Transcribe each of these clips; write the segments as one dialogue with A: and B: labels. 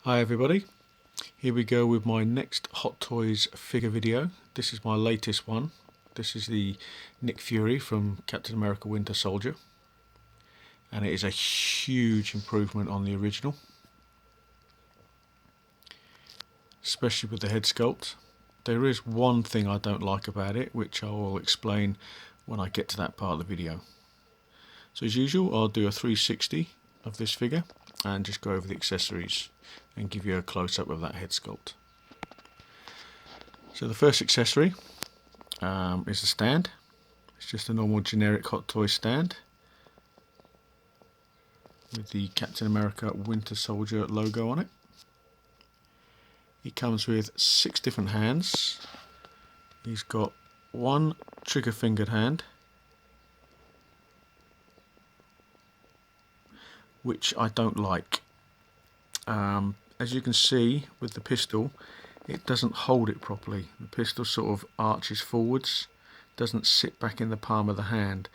A: Hi everybody, here we go with my next Hot Toys figure video. This is my latest one. This is the Nick Fury from Captain America Winter Soldier, and it is a huge improvement on the original, especially with the head sculpt. There is one thing I don't like about it, which I will explain when I get to that part of the video. So as usual, I'll do a 360 of this figure and just go over the accessories and give you a close-up of that head sculpt. So the first accessory is the stand. It's just a normal generic Hot Toys stand with the Captain America Winter Soldier logo on it. He comes with 6 different hands. He's got one trigger fingered hand, which I don't like. As you can see with the pistol, it doesn't hold it properly. The pistol sort of arches forwards, doesn't sit back in the palm of the hand.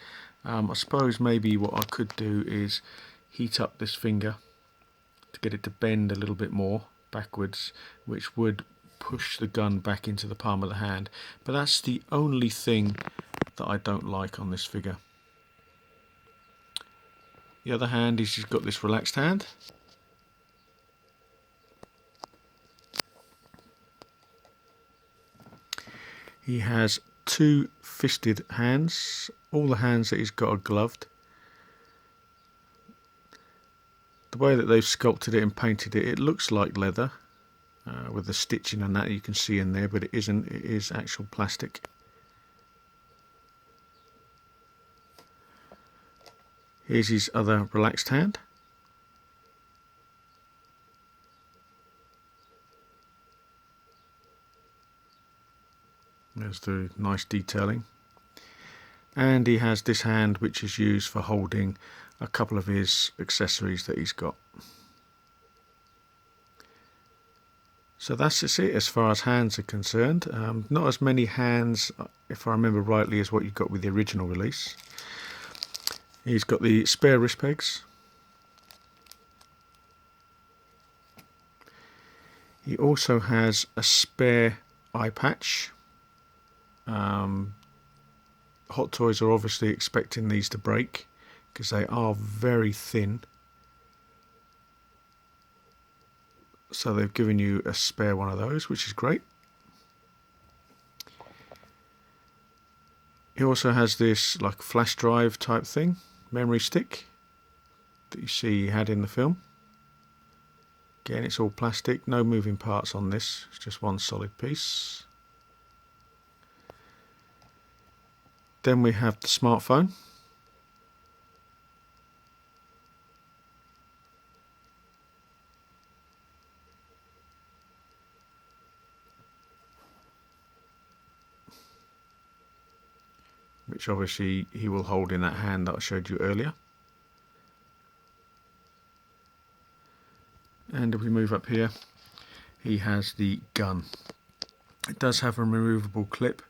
A: I suppose maybe what I could do is heat up this finger to get it to bend a little bit more backwards, which would push the gun back into the palm of the hand. But that's the only thing that I don't like on this figure. The other hand is he's got this relaxed hand. He has 2 fisted hands. All the hands that he's got are gloved. The way that they've sculpted it and painted it, it looks like leather with the stitching and that you can see in there, but it isn't. It is actual plastic. Here's his other relaxed hand. There's the nice detailing. And he has this hand which is used for holding a couple of his accessories that he's got. So that's just it as far as hands are concerned. Not as many hands, if I remember rightly, as what you got with the original release. He's got the spare wrist pegs. He also has a spare eye patch. Hot Toys are obviously expecting these to break because they are very thin. So they've given you a spare one of those, which is great. He also has this like flash drive type thing, memory stick, that you see he had in the film. Again, it's all plastic, no moving parts on this, it's just one solid piece. Then we have the smartphone. Which obviously he will hold in that hand that I showed you earlier. And if we move up here, he has the gun. It does have a removable clip,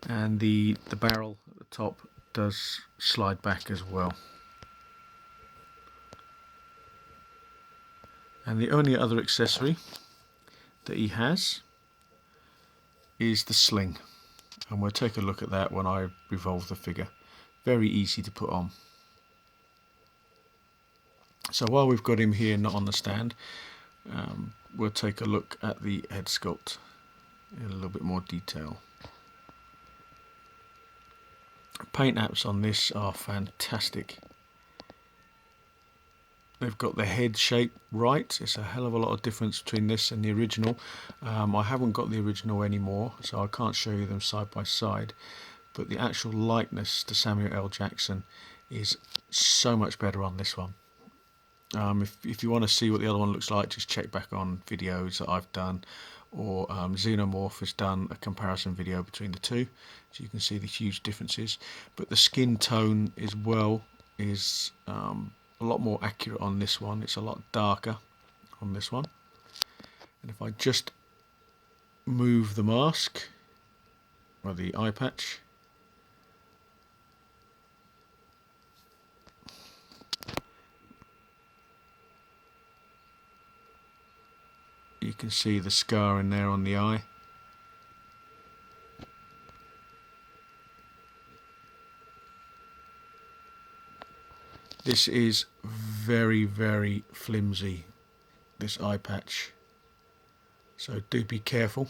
A: and the barrel at the top does slide back as well. And the only other accessory that he has is the sling, and we'll take a look at that when I revolve the figure. Very easy to put on. So while we've got him here not on the stand, we'll take a look at the head sculpt in a little bit more detail. Paint apps on this are fantastic. They've got the head shape right. It's a hell of a lot of difference between this and the original. I haven't got the original anymore, so I can't show you them side by side, but the actual likeness to Samuel L. Jackson is so much better on this one. If you want to see what the other one looks like, just check back on videos that I've done, or Xenomorph has done a comparison video between the two, so you can see the huge differences. But the skin tone as well is a lot more accurate on this one. It's a lot darker on this one. And if I just move the mask or the eye patch, You can see the scar in there on the eye. This is very, very flimsy, this eye patch, so do be careful.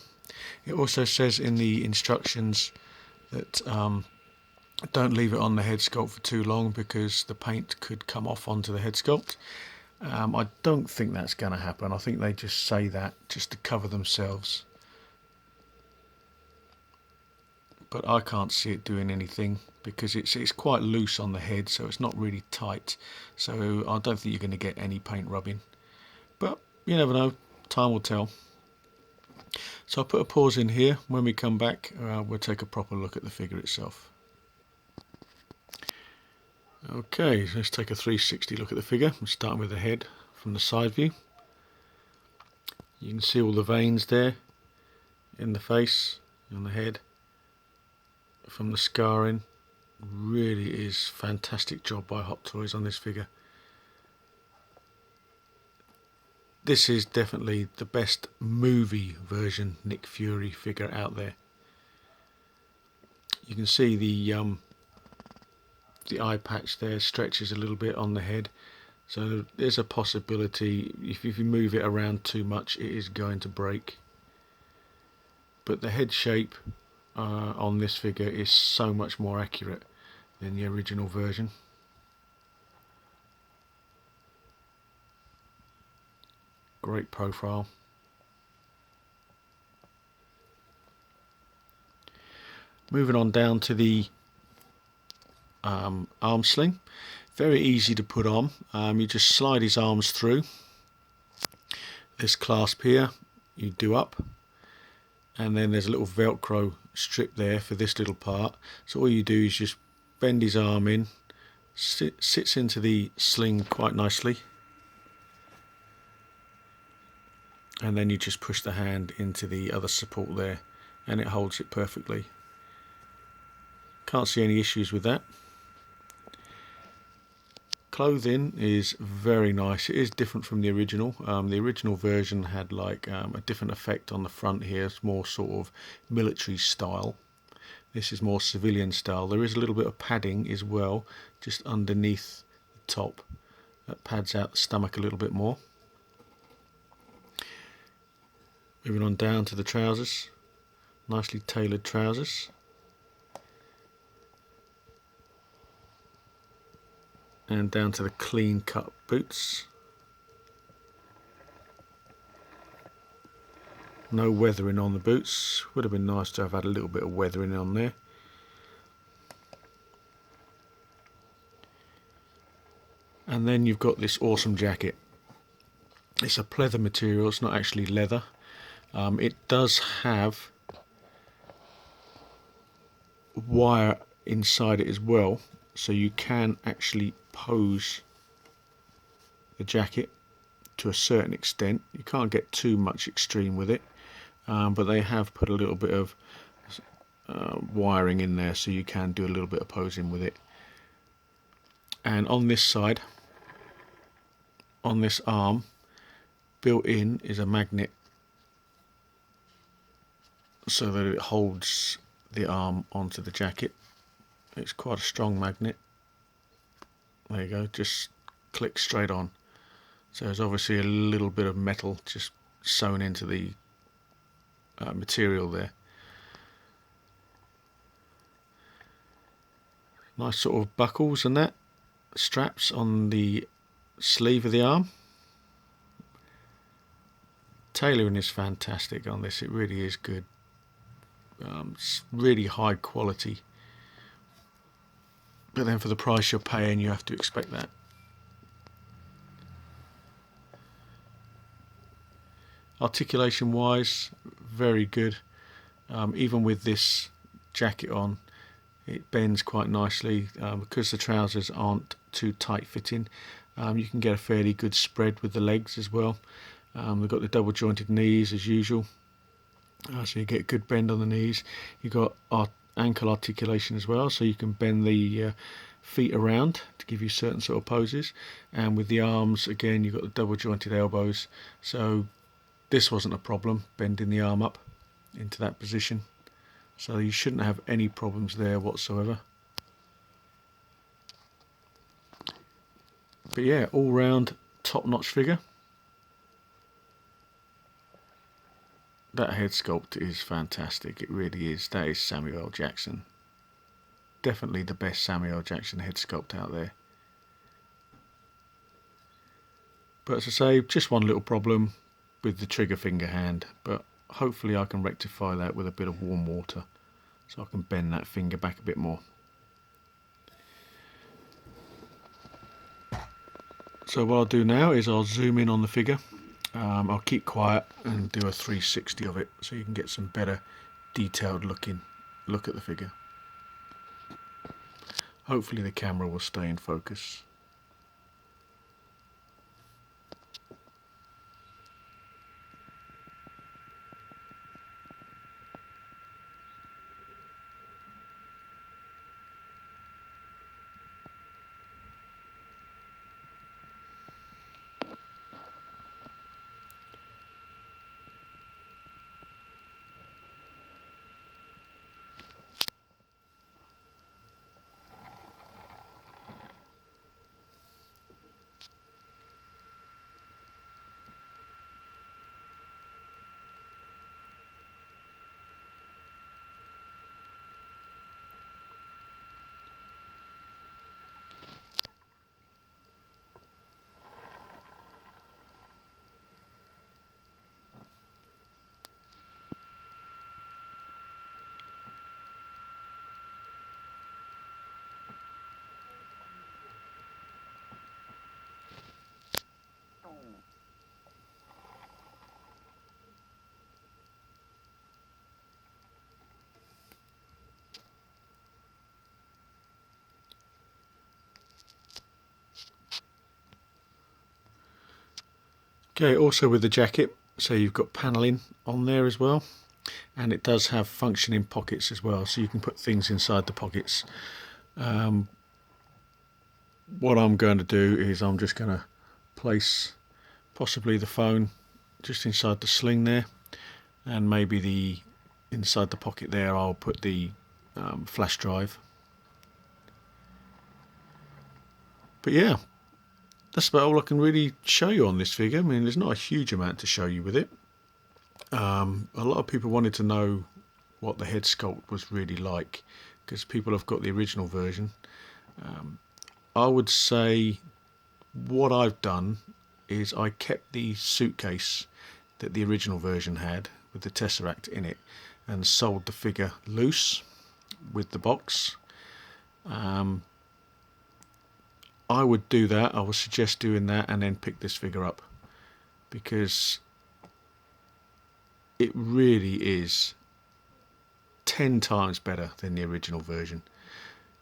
A: It also says in the instructions that don't leave it on the head sculpt for too long because the paint could come off onto the head sculpt. I don't think that's going to happen. I think they just say that just to cover themselves. But I can't see it doing anything because it's quite loose on the head, so it's not really tight. So I don't think you're going to get any paint rubbing. But you never know, time will tell. So I'll put a pause in here. When we come back, we'll take a proper look at the figure itself. Okay, so let's take a 360 look at the figure. I'm starting with the head from the side view. You can see all the veins there in the face, on the head, from the scarring. Really is fantastic job by Hot Toys on this figure. This is definitely the best movie version Nick Fury figure out there. You can see the eye patch there stretches a little bit on the head, so there's a possibility if you move it around too much it is going to break. But the head shape on this figure is so much more accurate than the original version. Great profile. Moving on down to the arm sling. Very easy to put on. You just slide his arms through. This clasp here you do up, and then there's a little velcro strip there for this little part. So all you do is just bend his arm in, sits into the sling quite nicely, and then you just push the hand into the other support there and it holds it perfectly. Can't see any issues with that. Clothing is very nice. It is different from the original. The original version had like a different effect on the front here. It's more sort of military style. This is more civilian style. There is a little bit of padding as well, just underneath the top. That pads out the stomach a little bit more. Moving on down to the trousers. Nicely tailored trousers. And down to the clean cut boots. No weathering on the boots. Would have been nice to have had a little bit of weathering on there. And then you've got this awesome jacket. It's a pleather material, it's not actually leather. It does have wire inside it as well, so you can actually pose the jacket to a certain extent. You can't get too much extreme with it, but they have put a little bit of wiring in there so you can do a little bit of posing with it. And on this side, on this arm, built in is a magnet so that it holds the arm onto the jacket. It's quite a strong magnet. There you go, just click straight on. So there's obviously a little bit of metal just sewn into the material there. Nice sort of buckles and that, straps on the sleeve of the arm. Tailoring is fantastic on this, it really is good. It's really high quality. But then for the price you're paying, you have to expect that. Articulation wise, very good. Even with this jacket on, it bends quite nicely. Because the trousers aren't too tight fitting, you can get a fairly good spread with the legs as well. We've got the double jointed knees as usual, so you get good bend on the knees. You've got ankle articulation as well, so you can bend the feet around to give you certain sort of poses. And with the arms, again, you've got the double jointed elbows, so this wasn't a problem, bending the arm up into that position. So you shouldn't have any problems there whatsoever. But yeah, all round top-notch figure. That head sculpt is fantastic, it really is. That is Samuel L. Jackson. Definitely the best Samuel L. Jackson head sculpt out there. But as I say, just one little problem with the trigger finger hand, but hopefully I can rectify that with a bit of warm water so I can bend that finger back a bit more. So what I'll do now is I'll zoom in on the figure. I'll keep quiet and do a 360 of it so you can get some better detailed look at the figure. Hopefully the camera will stay in focus. Okay, also with the jacket, so you've got paneling on there as well, and it does have functioning pockets as well, so you can put things inside the pockets. What I'm going to do is I'm just going to place possibly the phone just inside the sling there, and maybe inside the pocket there I'll put the flash drive. But yeah, that's about all I can really show you on this figure. I mean, there's not a huge amount to show you with it. A lot of people wanted to know what the head sculpt was really like, because people have got the original version. I would say what I've done is I kept the suitcase that the original version had with the Tesseract in it and sold the figure loose with the box. I would do that. I would suggest doing that and then pick this figure up, because it really is 10 times better than the original version.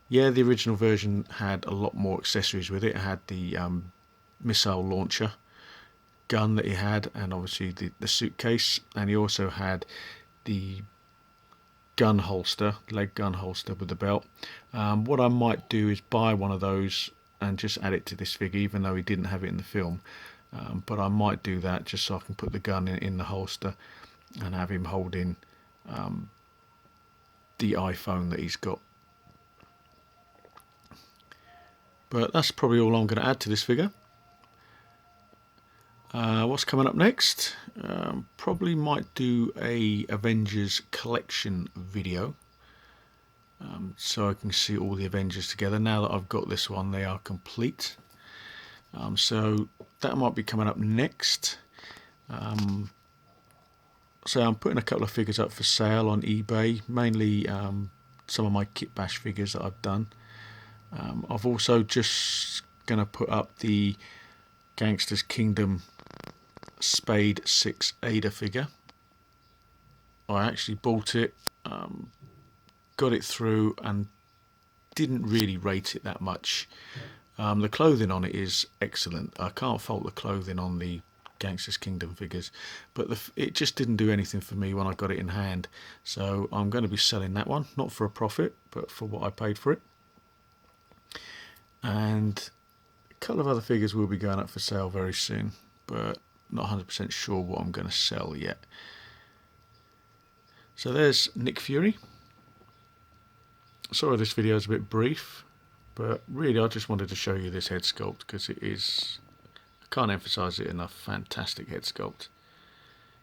A: Yeah, the original version had a lot more accessories with it. It had the missile launcher gun that he had, and obviously the suitcase, and he also had the gun holster, leg gun holster with the belt. What I might do is buy one of those and just add it to this figure, even though he didn't have it in the film. But I might do that just so I can put the gun in the holster and have him holding the iPhone that he's got. But that's probably all I'm going to add to this figure. What's coming up next? Probably might do a Avengers collection video, so I can see all the Avengers together. Now that I've got this one, they are complete. So that might be coming up next. So I'm putting a couple of figures up for sale on eBay, mainly some of my Kit Bash figures that I've done. I've also just going to put up the Gangsters Kingdom Spade 6 Ada figure. I actually bought it, got it through and didn't really rate it that much. The clothing on it is excellent. I can't fault the clothing on the Gangsters Kingdom figures, but it just didn't do anything for me when I got it in hand. So I'm going to be selling that one, not for a profit, but for what I paid for it. And a couple of other figures will be going up for sale very soon, but not 100% sure what I'm going to sell yet. So there's Nick Fury. Sorry this video is a bit brief, but really I just wanted to show you this head sculpt because it is, I can't emphasize it enough, fantastic head sculpt.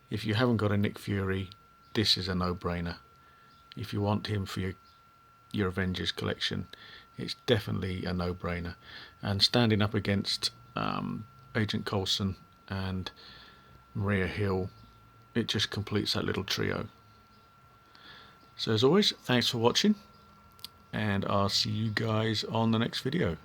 A: If you haven't got a Nick Fury, this is a no-brainer. If you want him for your Avengers collection, it's definitely a no-brainer. And standing up against Agent Coulson and Maria Hill, it just completes that little trio. So as always, thanks for watching, and I'll see you guys on the next video.